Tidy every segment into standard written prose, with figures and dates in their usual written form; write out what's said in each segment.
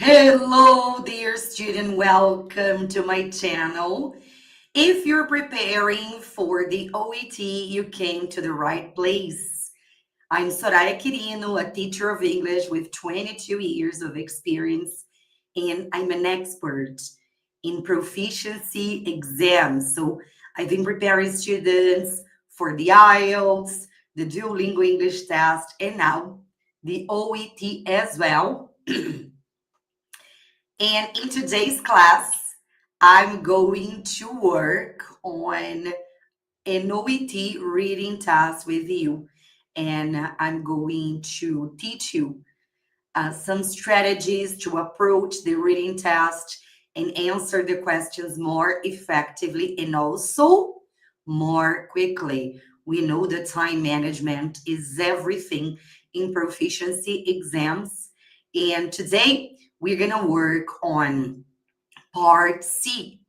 Hello, dear student. Welcome to my channel. If you're preparing for the OET, you came to the right place. I'm Soraya Quirino, a teacher of English with 22 years of experience, and I'm an expert in proficiency exams. So I've been preparing students for the IELTS, the Duolingo English test, and now the OET as well. And in today's class, I'm going to work on an OET reading task with you. And I'm going to teach you some strategies to approach the reading test and answer the questions more effectively and also more quickly. We know that time management is everything in proficiency exams. And today we're going to work on part C.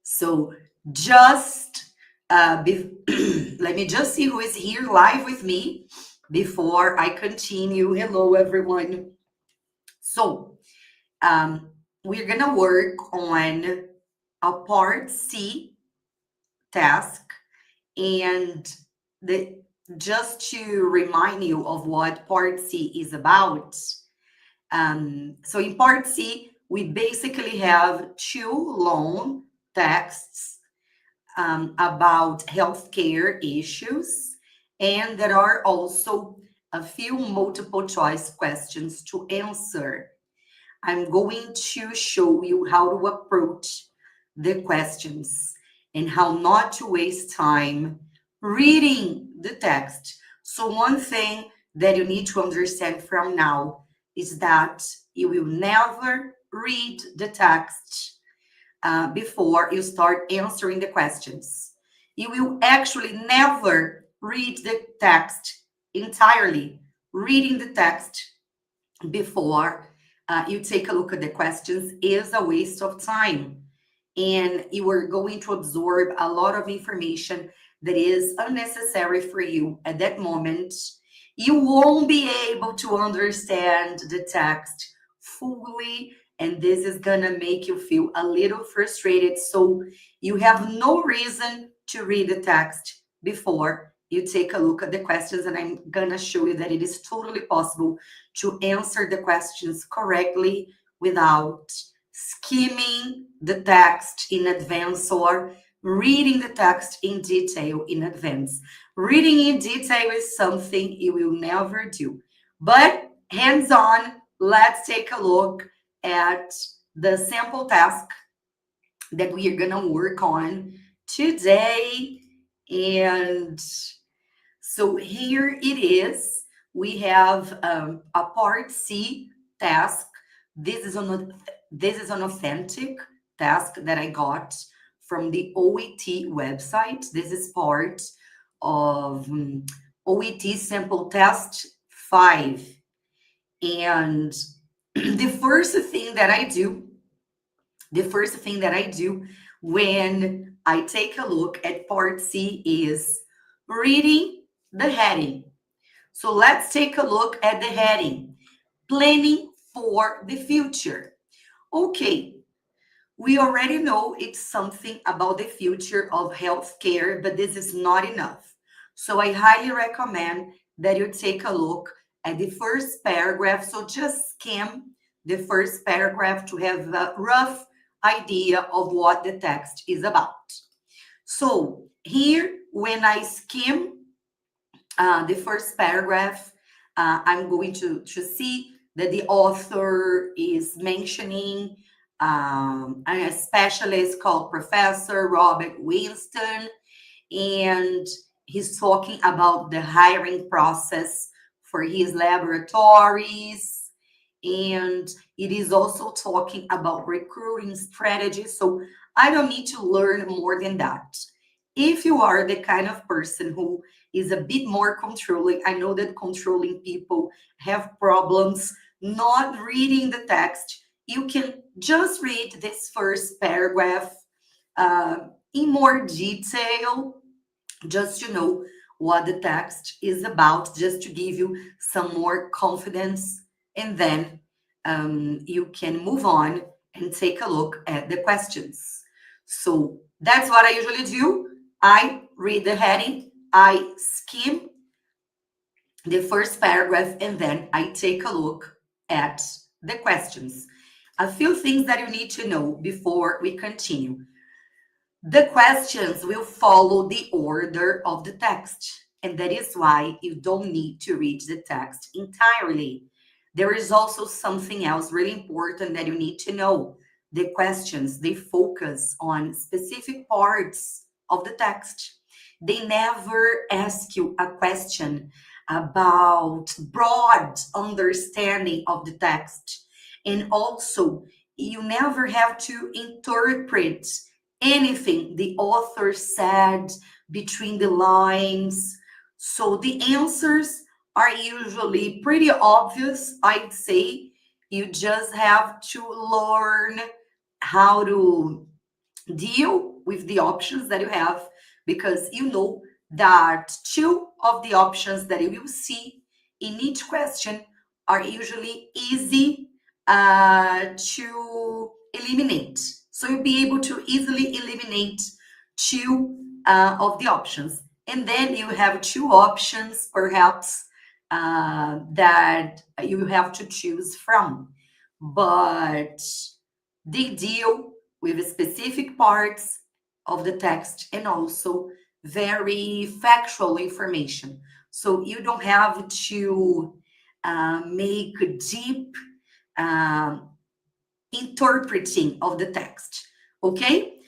So just let me just see who is here live with me before I continue. Hello, everyone. So we're going to work on a part C task. And just to remind you of what part C is about. So in part C, we basically have two long texts about healthcare issues, and there are also a few multiple choice questions to answer. I'm going to show you how to approach the questions and how not to waste time reading the text. So one thing that you need to understand from now is that you will never read the text before you start answering the questions. You will actually never read the text entirely. Reading the text before you take a look at the questions is a waste of time. And you are going to absorb a lot of information that is unnecessary for you at that moment. You won't be able to understand the text fully, and this is gonna make you feel a little frustrated. So you have no reason to read the text before you take a look at the questions, and I'm gonna show you that it is totally possible to answer the questions correctly without skimming the text in advance or reading the text in detail in advance. Reading in detail is something you will never do. But hands on, let's take a look at the sample task that we are going to work on today. And so here it is. We have a part C task. This is an authentic task that I got from the OET website. This is part of OET sample test 5. And the first thing that I do when I take a look at part C is reading the heading. So let's take a look at the heading. Planning for the future. Okay, we already know it's something about the future of healthcare, but this is not enough. So I highly recommend that you take a look at the first paragraph. So just skim the first paragraph to have a rough idea of what the text is about. So here, when I skim the first paragraph, I'm going to see that the author is mentioning a specialist called Professor Robert Winston, and he's talking about the hiring process for his laboratories, and it is also talking about recruiting strategies. So I don't need to learn more than that. If you are the kind of person who is a bit more controlling, I know that controlling people have problems not reading the text. You can just read this first paragraph in more detail, just to know what the text is about, just to give you some more confidence. And then you can move on and take a look at the questions. So that's what I usually do. I read the heading, I skim the first paragraph, and then I take a look at the questions. A few things that you need to know before we continue. The questions will follow the order of the text, and that is why you don't need to read the text entirely. There is also something else really important that you need to know. The questions, they focus on specific parts of the text. They never ask you a question about broad understanding of the text. And also, you never have to interpret anything the author said between the lines. So the answers are usually pretty obvious, I'd say. You just have to learn how to deal with the options that you have, because you know that two of the options that you will see in each question are usually easy to eliminate. So you'll be able to easily eliminate two of the options. And then you have two options, perhaps, that you have to choose from. But they deal with specific parts of the text and also very factual information. So you don't have to make deep interpreting of the text. Okay?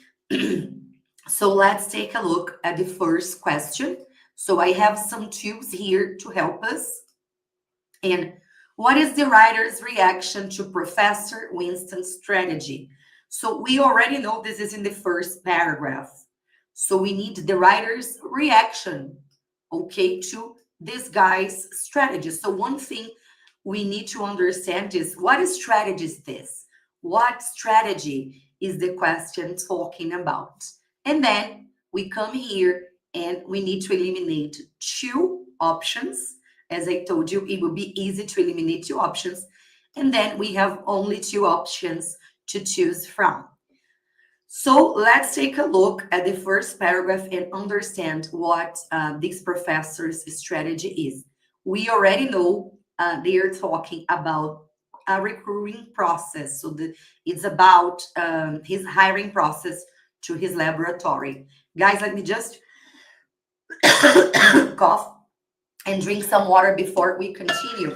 So let's take a look at the first question. So I have some tools here to help us. And what is the writer's reaction to Professor Winston's strategy? So we already know this is in the first paragraph. So we need the writer's reaction, okay, to this guy's strategy. So one thing we need to understand is, what strategy is this? What strategy is the question talking about? And then we come here and we need to eliminate two options. As I told you, it will be easy to eliminate two options. And then we have only two options to choose from. So let's take a look at the first paragraph and understand what this professor's strategy is. We already know they are talking about a recruiting process. So it's about his hiring process to his laboratory. Guys, let me just cough and drink some water before we continue,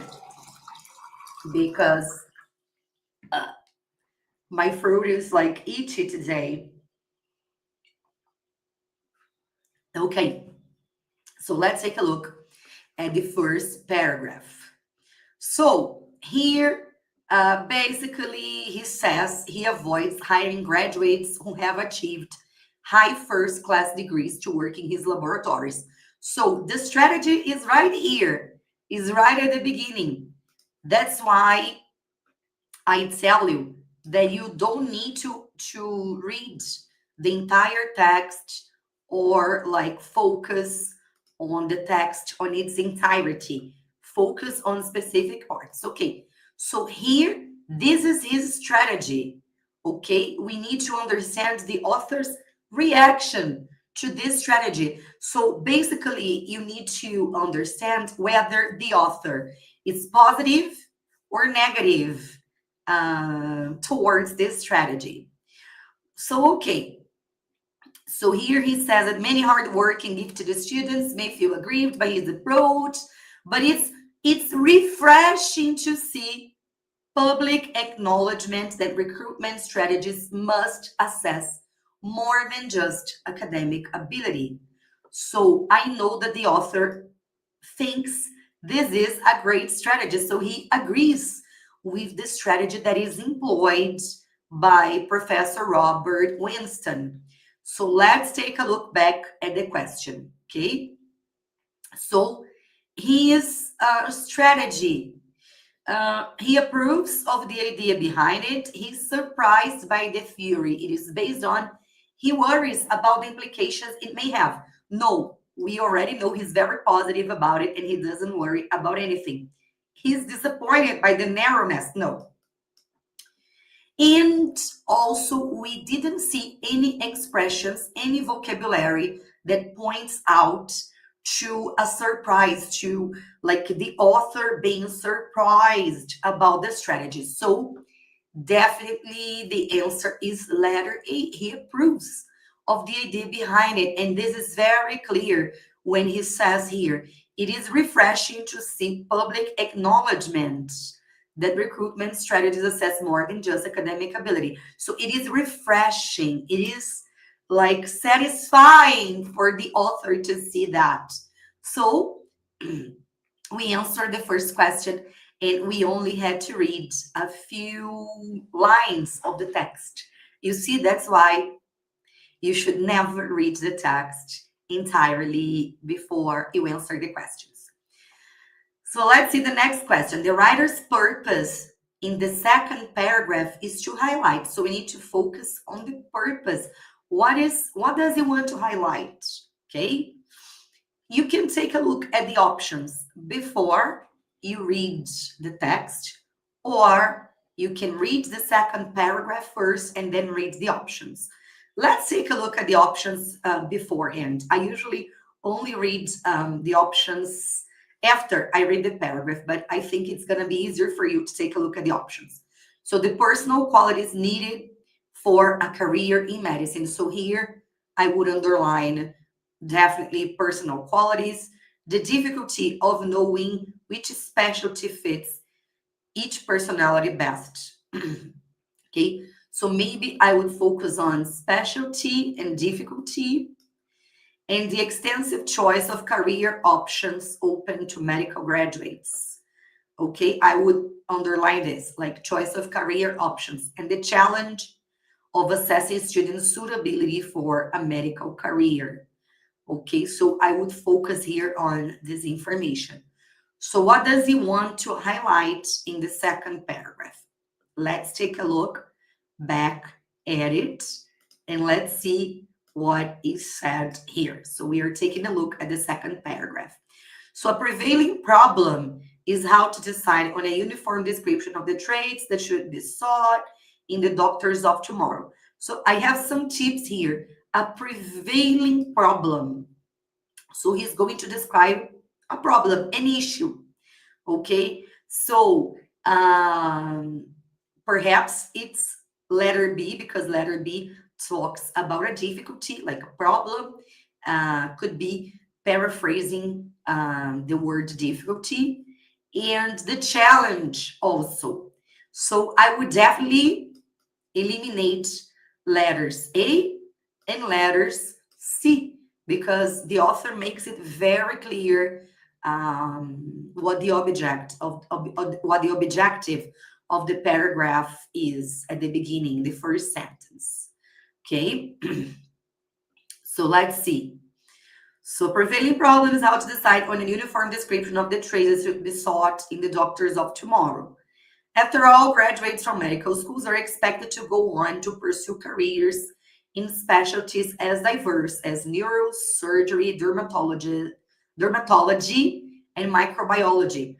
because my throat is like itchy today. Okay, so let's take a look at the first paragraph. So here, basically, he says he avoids hiring graduates who have achieved high first-class degrees to work in his laboratories. So the strategy is right here, is right at the beginning. That's why I tell you that you don't need to read the entire text or like focus on the text on its entirety. Focus on specific parts. Okay, so here, this is his strategy. Okay, we need to understand the author's reaction to this strategy. So basically, you need to understand whether the author is positive or negative towards this strategy. So, okay. So here he says that many hardworking, gifted students may feel aggrieved by his approach, but it's refreshing to see public acknowledgement that recruitment strategies must assess more than just academic ability. So I know that the author thinks this is a great strategy. So he agrees with the strategy that is employed by Professor Robert Winston. So let's take a look back at the question, okay? So his strategy, he approves of the idea behind it. He's surprised by the theory it is based on. He worries about the implications it may have. No, we already know he's very positive about it and he doesn't worry about anything. He's disappointed by the narrowness. No, And also, we didn't see any expressions, any vocabulary that points out to a surprise, to like the author being surprised about the strategy. So definitely the answer is letter A. He approves of the idea behind it. And this is very clear when he says here, it is refreshing to see public acknowledgement that recruitment strategies assess more than just academic ability. So it is refreshing. It is like satisfying for the author to see that. So we answered the first question and we only had to read a few lines of the text. You see, that's why you should never read the text entirely before you answer the questions. So let's see the next question. The writer's purpose in the second paragraph is to highlight. So we need to focus on the purpose. What does he want to highlight? Okay. You can take a look at the options before you read the text, or you can read the second paragraph first and then read the options. Let's take a look at the options beforehand. I usually only read the options after I read the paragraph, but I think it's going to be easier for you to take a look at the options. So the personal qualities needed for a career in medicine. So here I would underline definitely personal qualities, the difficulty of knowing which specialty fits each personality best. Okay, so maybe I would focus on specialty and difficulty, and the extensive choice of career options open to medical graduates. Okay, I would underline this, like choice of career options and the challenge of assessing students' suitability for a medical career. Okay, so I would focus here on this information. So what does he want to highlight in the second paragraph? Let's take a look back at it and let's see what is said here. So we are taking a look at the second paragraph. So a prevailing problem is how to decide on a uniform description of the traits that should be sought in the doctors of tomorrow. So I have some tips here. A prevailing problem. So he's going to describe a problem, an issue. Okay, so perhaps it's letter B, because letter B talks about a difficulty, like a problem. Could be paraphrasing the word difficulty, and the challenge also. So I would definitely eliminate letters A and letters C, because the author makes it very clear what the objective of the paragraph is at the beginning, the first sentence. Okay, so let's see. So prevailing problem is how to decide on a uniform description of the traits that should be sought in the doctors of tomorrow. After all, graduates from medical schools are expected to go on to pursue careers in specialties as diverse as neurosurgery, dermatology, and microbiology.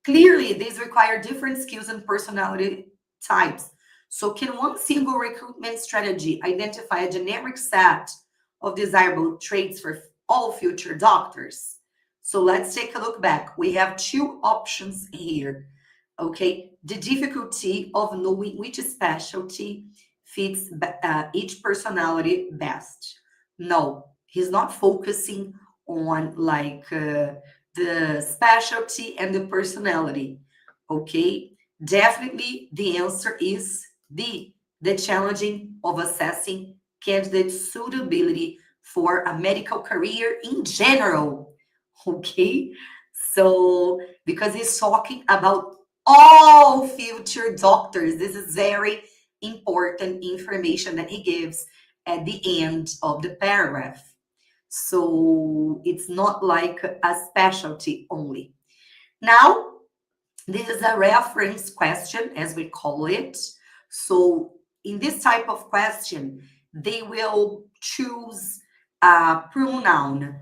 Clearly, these require different skills and personality types. So can one single recruitment strategy identify a generic set of desirable traits for all future doctors? So let's take a look back. We have two options here. Okay, the difficulty of knowing which specialty fits each personality best. No, he's not focusing on like the specialty and the personality. Okay, definitely the answer is D, the challenging of assessing candidate suitability for a medical career in general. Okay, so because he's talking about all future doctors. This is very important information that he gives at the end of the paragraph. So it's not like a specialty only. Now, this is a reference question, as we call it. So in this type of question, they will choose a pronoun,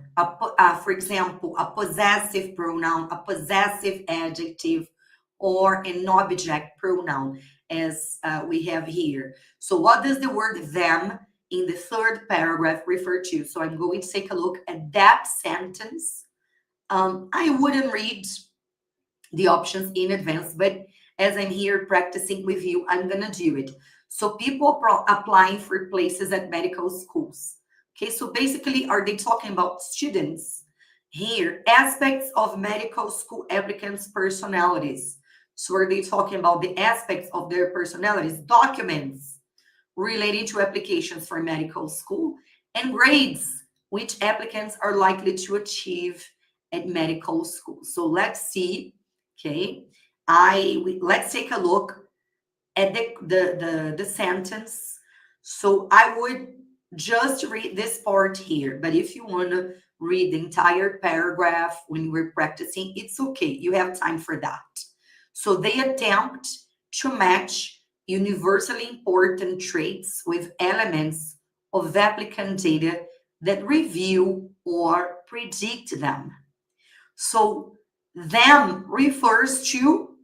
for example, a possessive pronoun, a possessive adjective, or an object pronoun. as we have here. So what does the word them in the third paragraph refer to? So I'm going to take a look at that sentence. I wouldn't read the options in advance, but as I'm here practicing with you, I'm gonna do it. So people applying for places at medical schools. Okay, so basically, are they talking about students? Here, aspects of medical school applicants' personalities. So are they talking about the aspects of their personalities? Documents relating to applications for medical school, and grades, which applicants are likely to achieve at medical school. So let's see. Okay, let's take a look at the sentence. So I would just read this part here, but if you want to read the entire paragraph when we're practicing, it's okay. You have time for that. So they attempt to match universally important traits with elements of applicant data that review or predict them. So them refers to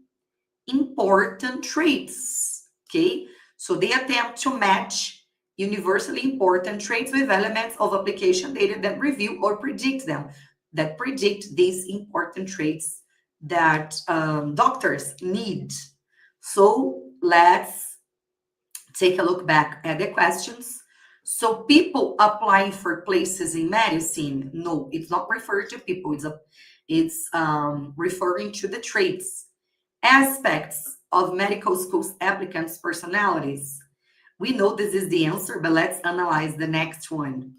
important traits. Okay, so they attempt to match universally important traits with elements of application data that review or predict them, that predict these important traits that doctors need. So let's take a look back at the questions. So people applying for places in medicine, no, it's not referring to people. It's referring to the traits, aspects of medical schools applicants' personalities. We know this is the answer, but let's analyze the next one.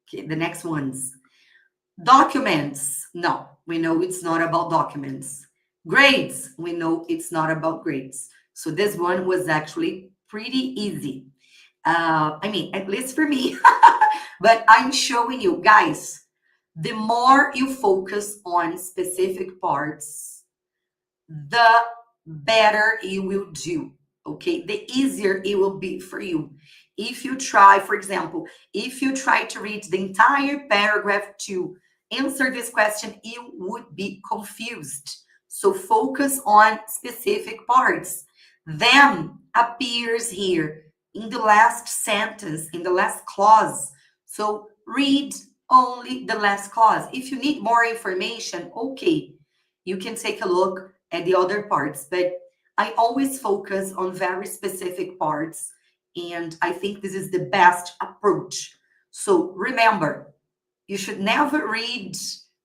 Okay, the next ones. Documents, no, we know it's not about documents. Grades, we know it's not about grades. So this one was actually pretty easy. I mean, at least for me. But I'm showing you, guys, the more you focus on specific parts, the better you will do. Okay, the easier it will be for you. If you try, for example, if you try to read the entire paragraph to answer this question, you would be confused. So focus on specific parts. Them appears here in the last sentence, in the last clause. So read only the last clause. If you need more information, okay, you can take a look at the other parts, but I always focus on very specific parts, and I think this is the best approach. So remember, you should never read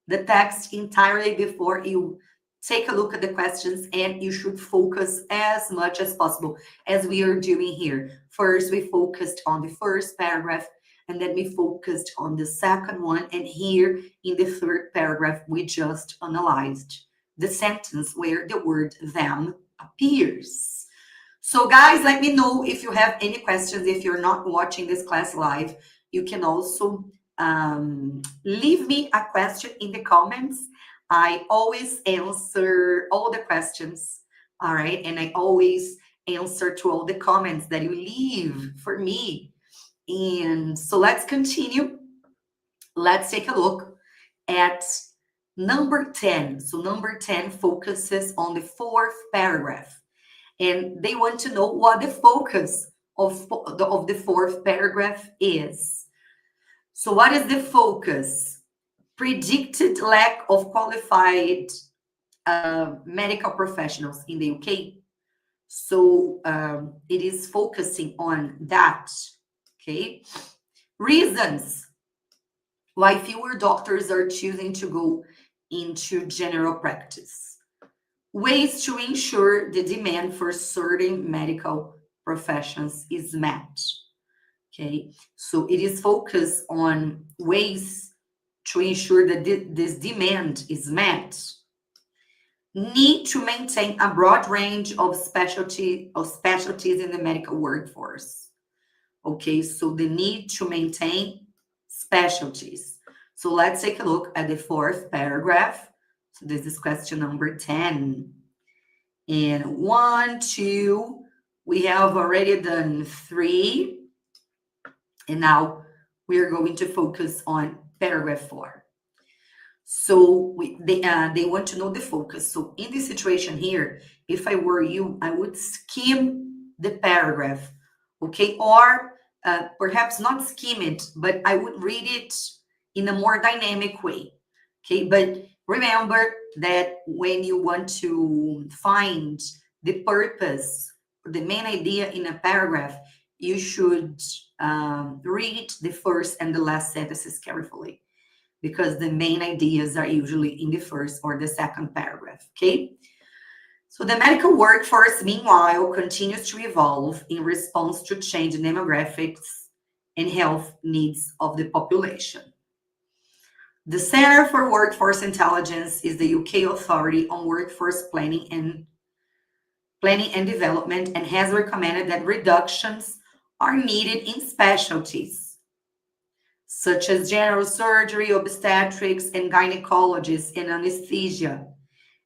the text entirely before you take a look at the questions, and you should focus as much as possible, as we are doing here. First, we focused on the first paragraph, and then we focused on the second one, and here in the third paragraph, we just analyzed the sentence where the word them appears. So guys, let me know if you have any questions. If you're not watching this class live, you can also leave me a question in the comments. I always answer all the questions, all right? And I always answer to all the comments that you leave for me. And so let's continue. Let's take a look at number 10. So number 10 focuses on the fourth paragraph. And they want to know what the focus of the fourth paragraph is. So what is the focus? Predicted lack of qualified medical professionals in the UK. So it is focusing on that, okay? Reasons why fewer doctors are choosing to go into general practice. Ways to ensure the demand for certain medical professions is met. Okay, so it is focused on ways to ensure that this demand is met. Need to maintain a broad range of specialties in the medical workforce. Okay, so the need to maintain specialties. So let's take a look at the fourth paragraph. So this is question number 10. And 1, 2, we have already done 3. And now we are going to focus on paragraph 4. So they want to know the focus. So in this situation here, if I were you, I would skim the paragraph, okay? Or perhaps not skim it, but I would read it in a more dynamic way, okay? But remember that when you want to find the purpose, the main idea in a paragraph, you should read the first and the last sentences carefully, because the main ideas are usually in the first or the second paragraph, okay? So the medical workforce, meanwhile, continues to evolve in response to changing demographics and health needs of the population. The Center for Workforce Intelligence is the UK authority on workforce planning and development, and has recommended that reductions are needed in specialties such as general surgery, obstetrics, and gynecologists, and anesthesia,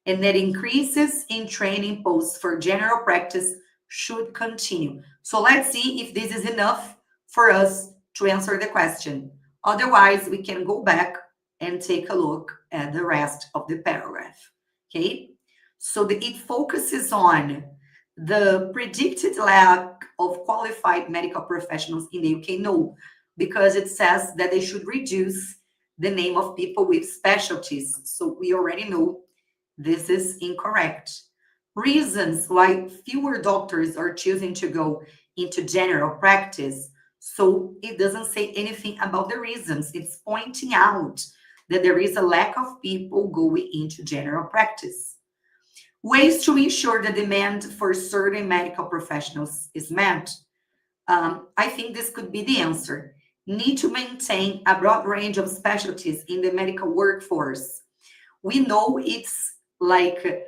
and that increases in training posts for general practice should continue. So let's see if this is enough for us to answer the question. Otherwise, we can go back and take a look at the rest of the paragraph, okay? So it focuses on the predicted lack of qualified medical professionals in the UK. No, because it says that they should reduce the name of people with specialties. So we already know this is incorrect. Reasons why fewer doctors are choosing to go into general practice. So it doesn't say anything about the reasons. It's pointing out that there is a lack of people going into general practice. Ways to ensure the demand for certain medical professionals is met. I think this could be the answer. Need to maintain a broad range of specialties in the medical workforce. We know it's like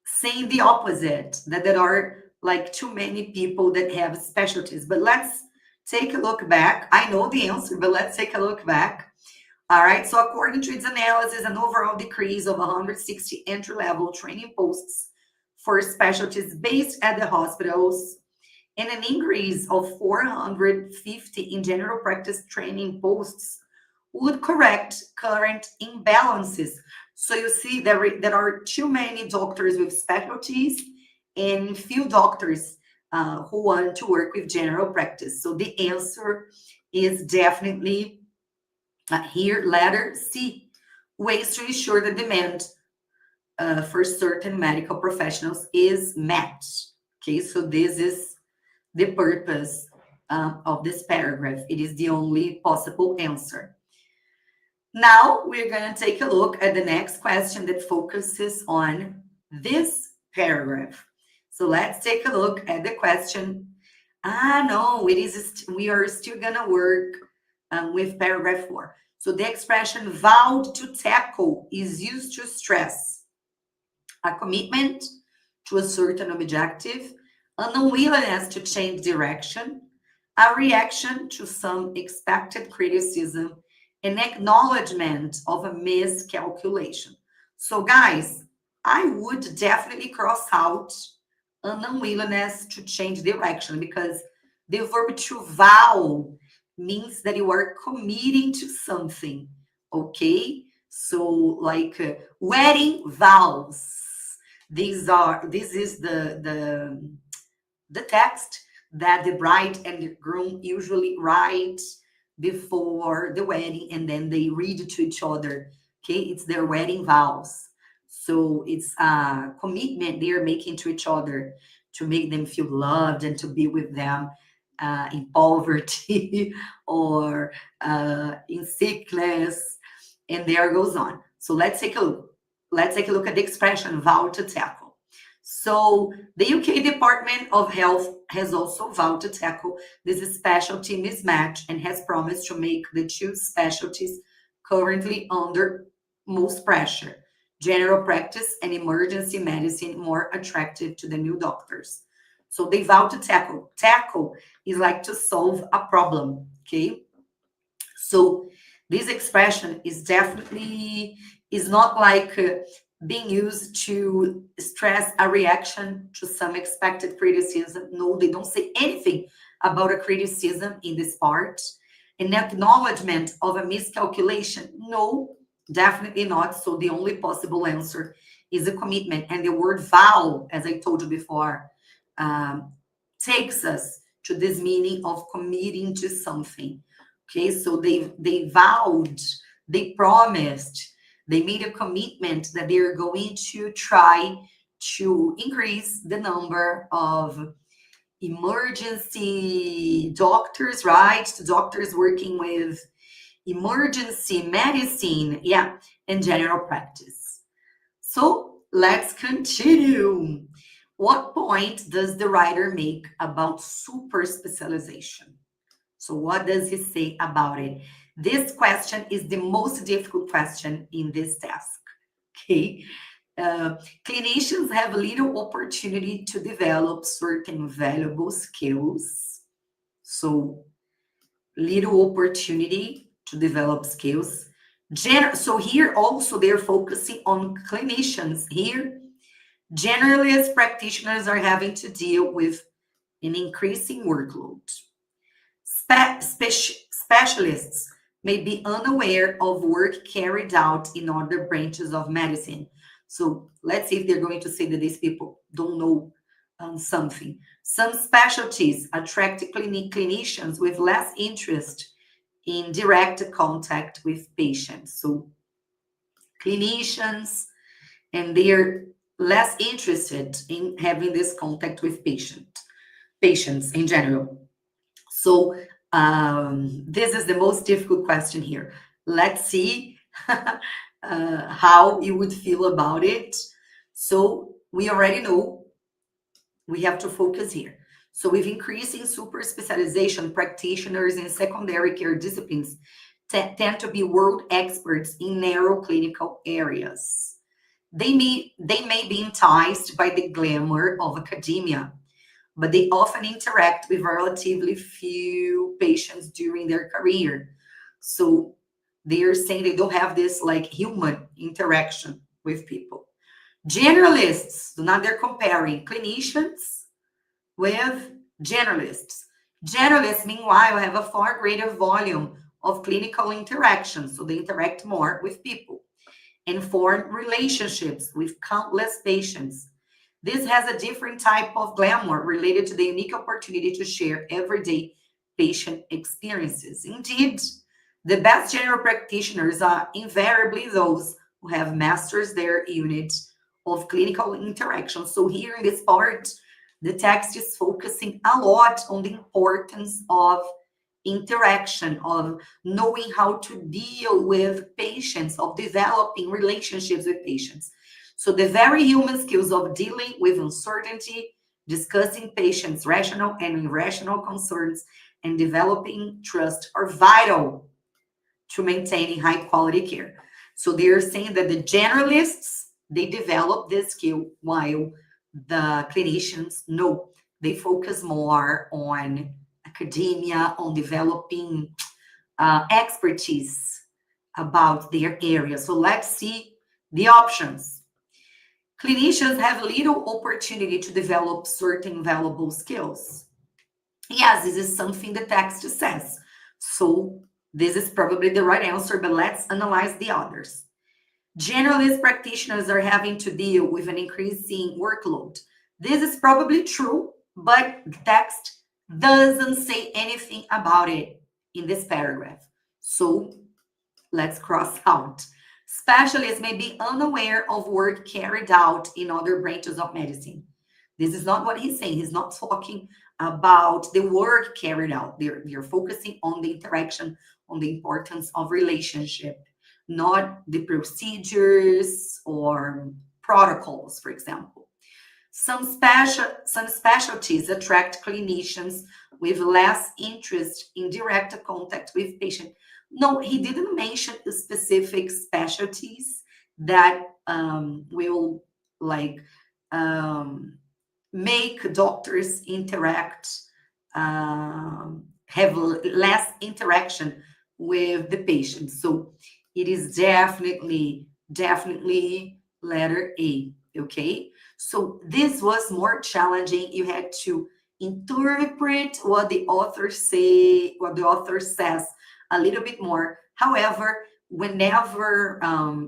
saying the opposite, that there are like too many people that have specialties. But let's take a look back. I know the answer, but let's take a look back. All right, so according to its analysis, an overall decrease of 160 entry-level training posts for specialties based at the hospitals, and an increase of 450 in general practice training posts would correct current imbalances. So you see there are too many doctors with specialties and few doctors who want to work with general practice. So the answer is definitely here, letter C, ways to ensure the demand for certain medical professionals is met. Okay, so this is the purpose of this paragraph. It is the only possible answer. Now we're going to take a look at the next question that focuses on this paragraph. So let's take a look at the question. No, it is. We are still going to work with paragraph 4. So the expression vowed to tackle is used to stress a commitment to a certain objective, an unwillingness to change direction, a reaction to some expected criticism, an acknowledgement of a miscalculation. So guys, I would definitely cross out an unwillingness to change direction, because the verb to vow means that you are committing to something, okay? So like wedding vows. This is the text that the bride and the groom usually write before the wedding, and then they read to each other, okay? It's their wedding vows. So it's a commitment they are making to each other to make them feel loved and to be with them in poverty or in sickness, and there goes on. So let's take a look. Let's take a look at the expression vowed to tackle. So the UK Department of Health has also vowed to tackle this specialty mismatch and has promised to make the two specialties currently under most pressure, general practice and emergency medicine, more attractive to the new doctors. So they vow to tackle. Tackle is like to solve a problem, okay? So this expression is definitely, is not like being used to stress a reaction to some expected criticism. No, they don't say anything about a criticism in this part. An acknowledgement of a miscalculation. No, definitely not. So the only possible answer is a commitment. And the word vow, as I told you before, takes us to this meaning of committing to something. Okay, so they vowed, they promised, they made a commitment that they're going to try to increase the number of emergency doctors, right? Doctors working with emergency medicine, yeah, and general practice. So let's continue. What point does the writer make about super specialization? So what does he say about it? This question is the most difficult question in this task. Okay. Uh, Clinicians have little opportunity to develop certain valuable skills. So little opportunity to develop skills. So here also they're focusing on clinicians. Here, generalist practitioners are having to deal with an increasing workload. Specialists may be unaware of work carried out in other branches of medicine. So let's see if they're going to say that these people don't know something. Some specialties attract clinicians with less interest in direct contact with patients. So clinicians, and they're less interested in having this contact with patients in general. So this is the most difficult question here. Let's see how you would feel about it. So we already know we have to focus here. So with increasing super specialization, practitioners in secondary care disciplines tend to be world experts in narrow clinical areas. They may be enticed by the glamour of academia, but they often interact with relatively few patients during their career. So they are saying they don't have this like human interaction with people. Generalists, so now they're comparing clinicians with generalists. Generalists, meanwhile, have a far greater volume of clinical interactions, so they interact more with people and form relationships with countless patients. This has a different type of glamour related to the unique opportunity to share everyday patient experiences. Indeed, the best general practitioners are invariably those who have mastered their unit of clinical interaction. So here in this part, the text is focusing a lot on the importance of interaction, of knowing how to deal with patients, of developing relationships with patients. So the very human skills of dealing with uncertainty, discussing patients' rational and irrational concerns, and developing trust are vital to maintaining high quality care. So they're saying that the generalists, they develop this skill while the clinicians, no, they focus more on academia, on developing expertise about their area. So let's see the options. Clinicians have little opportunity to develop certain valuable skills. Yes, this is something the text says. So this is probably the right answer, but let's analyze the others. Generalist practitioners are having to deal with an increasing workload. This is probably true, but the text doesn't say anything about it in this paragraph. So let's cross out. Specialists may be unaware of work carried out in other branches of medicine. This is not what he's saying. He's not talking about the work carried out. They're focusing on the interaction, on the importance of relationship, not the procedures or protocols, for example. Some specialties attract clinicians with less interest in direct contact with patients. No, he didn't mention the specific specialties that will like make doctors interact, have less interaction with the patient. So it is definitely letter A, okay? So this was more challenging. You had to interpret what the author says a little bit more. However, whenever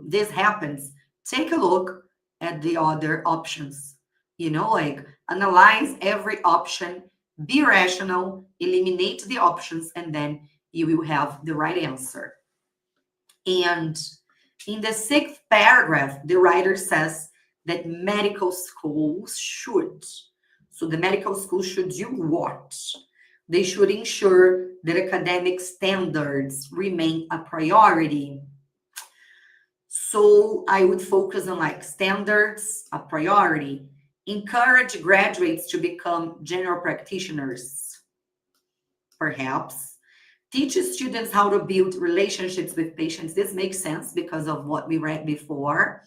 this happens, take a look at the other options. You know, like analyze every option be rational, eliminate the options, and then you will have the right answer. And in the 6th paragraph, the writer says that medical schools should. So the medical schools should do what? They should ensure that academic standards remain a priority. So I would focus on like standards, a priority. Encourage graduates to become general practitioners, perhaps. Teach students how to build relationships with patients. This makes sense because of what we read before.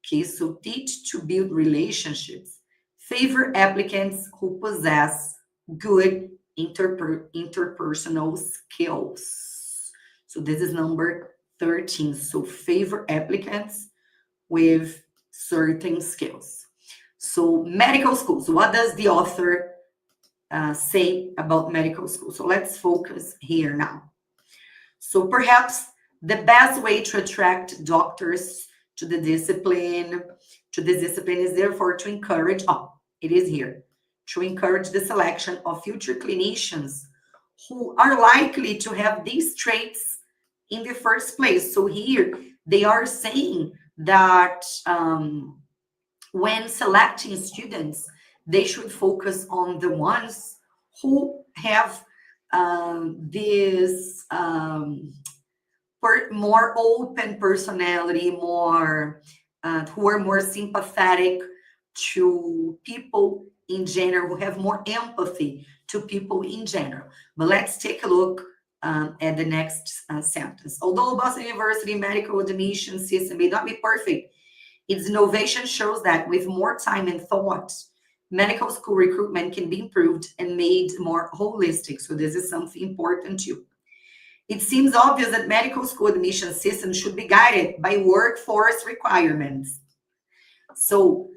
Okay, so teach to build relationships. Favor applicants who possess good interpersonal skills. So this is number 13. So favor applicants with certain skills. So medical schools, what does the author say about medical school? So let's focus here now. So perhaps the best way to attract doctors to the discipline is therefore to encourage, it is here, to encourage the selection of future clinicians who are likely to have these traits in the first place. So here they are saying that when selecting students, they should focus on the ones who have this more open personality, more who are more sympathetic to people in general, who have more empathy to people in general. But let's take a look at the next sentence. Although Boston University medical admission system may not be perfect, its innovation shows that with more time and thought, medical school recruitment can be improved and made more holistic. So this is something important too. It seems obvious that medical school admission systems should be guided by workforce requirements. So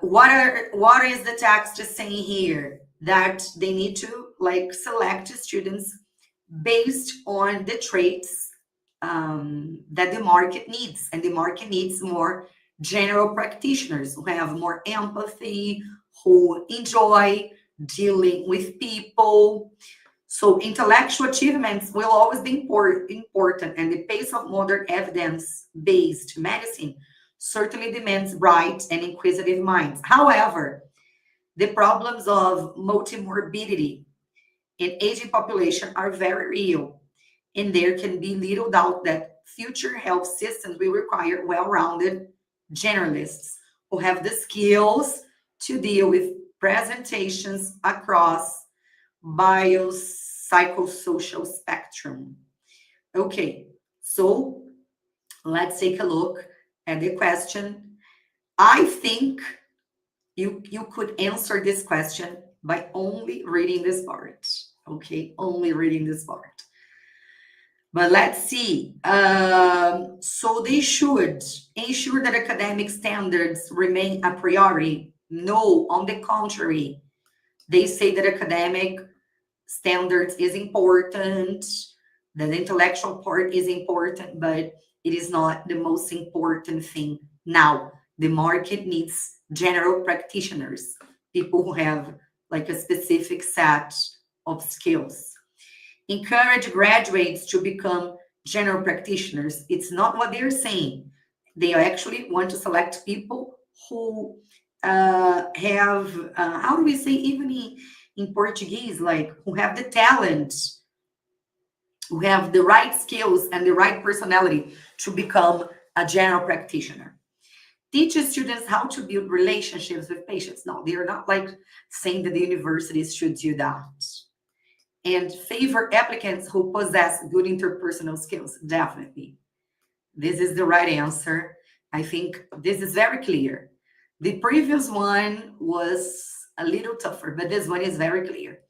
what is the text saying here? That they need to select students based on the traits that the market needs, and the market needs more general practitioners who have more empathy, who enjoy dealing with people. So intellectual achievements will always be important, and the pace of modern evidence-based medicine certainly demands bright and inquisitive minds. However, the problems of multimorbidity in aging population are very real, and there can be little doubt that future health systems will require well-rounded generalists who have the skills to deal with presentations across biopsychosocial spectrum. Okay, so let's take a look at the question. I think you could answer this question by only reading this part. Okay, only reading this part. But let's see. So they should ensure that academic standards remain a priority. No, on the contrary, they say that academic standards is important, that the intellectual part is important, but it is not the most important thing now. The market needs general practitioners, people who have a specific set of skills. Encourage graduates to become general practitioners. It's not what they're saying. They actually want to select people who have, how do we say, even in Portuguese, who have the talent, who have the right skills and the right personality to become a general practitioner. Teach students how to build relationships with patients. No, they're not saying that the universities should do that. And favor applicants who possess good interpersonal skills. Definitely. This is the right answer. I think this is very clear. The previous one was a little tougher, but this one is very clear.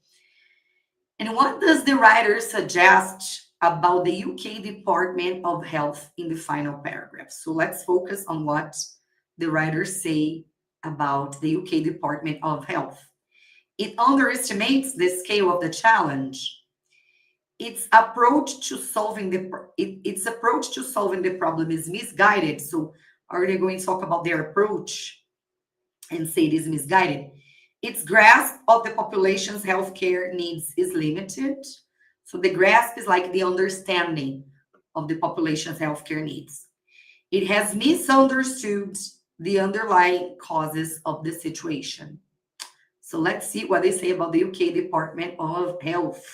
And what does the writer suggest about the UK Department of Health in the final paragraph? So let's focus on what the writers say about the UK Department of Health. It underestimates the scale of the challenge. Its approach to solving the problem is misguided. So are they going to talk about their approach and say it is misguided? its grasp of the population's healthcare needs is limited. So the grasp is like the understanding of the population's healthcare needs. It has misunderstood the underlying causes of the situation. So let's see what they say about the UK Department of Health.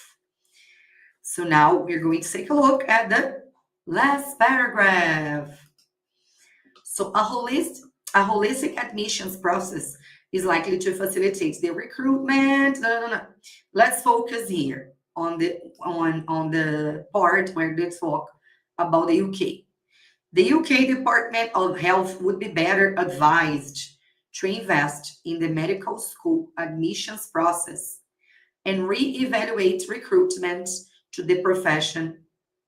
So now we're going to take a look at the last paragraph. So a holistic admissions process is likely to facilitate the recruitment. No. Let's focus here on the part where they talk about the UK. The UK Department of Health would be better advised to invest in the medical school admissions process and re-evaluate recruitment to the profession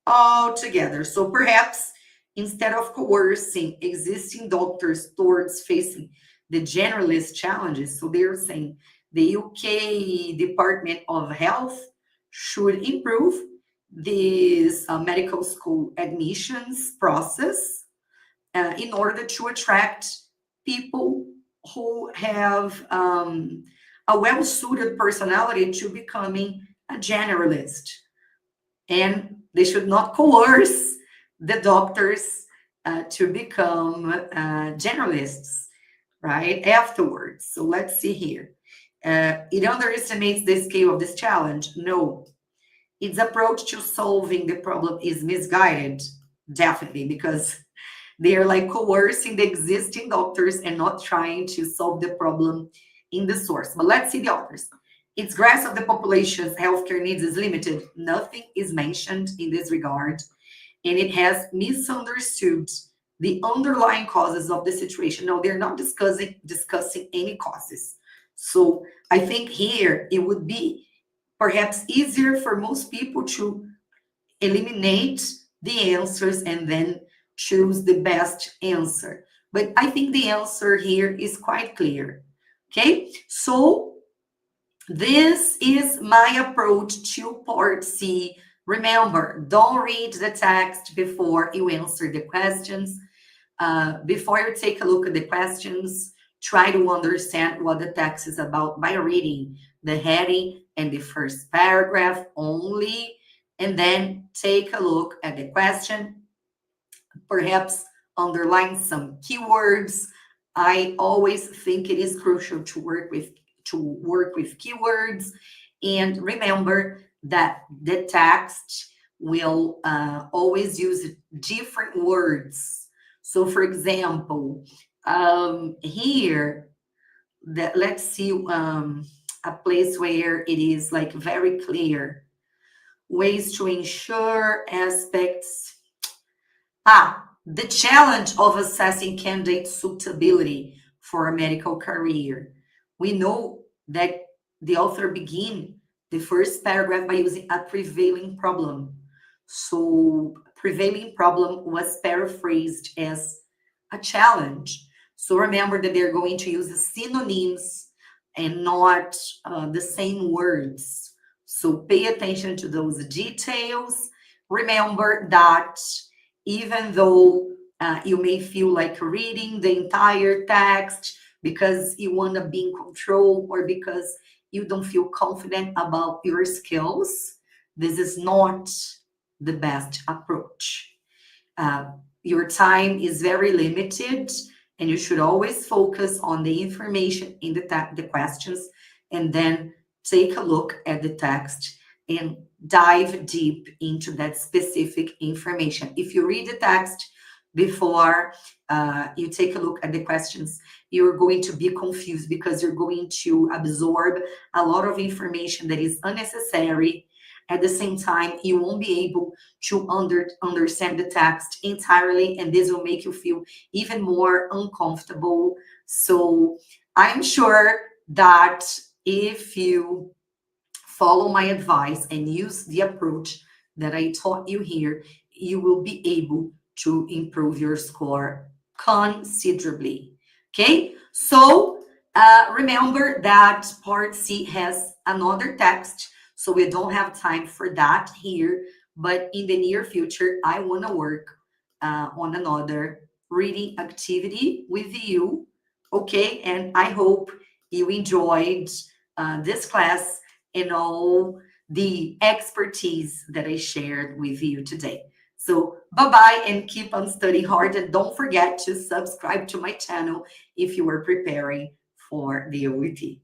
altogether. So perhaps instead of coercing existing doctors towards facing the generalist challenges, so they're saying the UK Department of Health should improve this medical school admissions process in order to attract people who have a well-suited personality to becoming a generalist. And they should not coerce the doctors to become generalists, right, afterwards. So let's see here. It underestimates the scale of this challenge? No. Its approach to solving the problem is misguided? Definitely, because they are like coercing the existing doctors and not trying to solve the problem in the source. But let's see the authors. Its grasp of the population's healthcare needs is limited. Nothing is mentioned in this regard. And it has misunderstood the underlying causes of the situation. No, they're not discussing any causes. So I think here it would be perhaps easier for most people to eliminate the answers and then choose the best answer. But I think the answer here is quite clear. Okay, so this is my approach to part C. Remember, don't read the text before you answer the questions. Before you take a look at the questions, try to understand what the text is about by reading the heading and the first paragraph only, and then take a look at the question, perhaps underline some keywords. I always think it is crucial to work with keywords, and remember that the text will always use different words. So for example, here, let's see a place where it is like very clear. Ways to ensure aspects. The challenge of assessing candidate suitability for a medical career. We know that the author begin the first paragraph by using a prevailing problem. So prevailing problem was paraphrased as a challenge. So remember that they're going to use the synonyms and not the same words. So pay attention to those details. Remember that even though you may feel like reading the entire text because you want to be in control or because you don't feel confident about your skills, this is not the best approach. Your time is very limited, and you should always focus on the information in the questions, and then take a look at the text and dive deep into that specific information. If you read the text before you take a look at the questions, you're going to be confused because you're going to absorb a lot of information that is unnecessary. At the same time, you won't be able to understand the text entirely, and this will make you feel even more uncomfortable. So I'm sure that if you follow my advice and use the approach that I taught you here, you will be able to improve your score considerably. Okay, so remember that part C has another text, so we don't have time for that here, but in the near future, I want to work on another reading activity with you. Okay, and I hope you enjoyed this class and all the expertise that I shared with you today. So bye bye and keep on studying hard. And don't forget to subscribe to my channel if you are preparing for the OET.